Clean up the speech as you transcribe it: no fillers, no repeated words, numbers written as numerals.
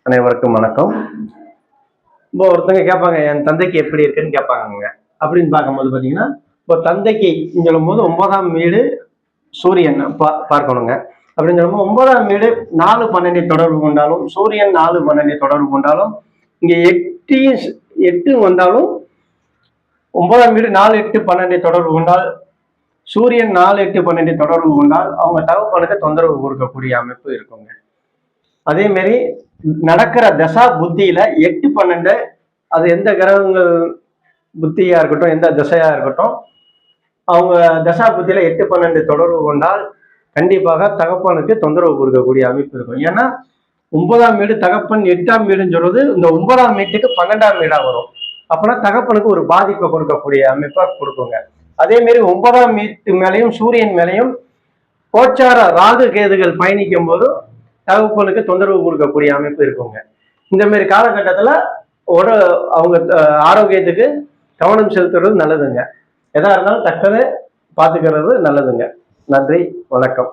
அனைவருக்கும் வணக்கம். இப்போ ஒருத்தங்க கேட்பாங்க, என் தந்தைக்கு எப்படி இருக்குன்னு கேட்பாங்க. அப்படின்னு பார்க்கும்போது பார்த்தீங்கன்னா, இப்போ தந்தைக்கு சொல்லும் போது 9ஆம் வீடு சூரியன் பார்க்கணுங்க. அப்படின்னு சொல்லும்போது 9ஆம் வீடு 4-12 தொடர்பு கொண்டாலும், சூரியன் 4-12 தொடர்பு கொண்டாலும், இங்க 8 வந்தாலும் 9ஆம் வீடு 4-8-12 தொடர்பு கொண்டால், சூரியன் 4-8-12 தொடர்பு கொண்டால் அவங்க தகப்பனுக்கு தொந்தரவு கொடுக்கக்கூடிய அமைப்பு இருக்குங்க. அதே மாதிரி நடக்கிற தசா புத்தியில 8-12 அது எந்த கிரகங்கள் புத்தியா இருக்கட்டும், எந்த திசையா இருக்கட்டும், அவங்க தசா புத்தியில 8-12 தொடர்பு கொண்டால் கண்டிப்பாக தகப்பனுக்கு தொந்தரவு கொடுக்கக்கூடிய அமைப்பு இருக்கும். ஏன்னா 9ஆம் வீடு தகப்பன் 8ஆம் வீடுன்னு சொல்றது இந்த 9ஆம் வீட்டுக்கு 12ஆம் வீடா வரும். அப்பனா தகப்பனுக்கு ஒரு பாதிப்பை கொடுக்கக்கூடிய அமைப்பா கொடுக்குங்க. அதே மாதிரி 9ஆம் வீட்டு மேலையும் சூரியன் மேலையும் கோச்சார ராகு கேதுகள் பயணிக்கும் போது தகப்பனுக்கு தொந்தரவு கொடுக்கக்கூடிய அமைப்பு இருக்குங்க. இந்த மாதிரி காலகட்டத்துல அவங்க ஆரோக்கியத்துக்கு கவனம் செலுத்துறது நல்லதுங்க. எதா இருந்தாலும் டக்குன்னு பார்த்துக்கிறது நல்லதுங்க. நன்றி, வணக்கம்.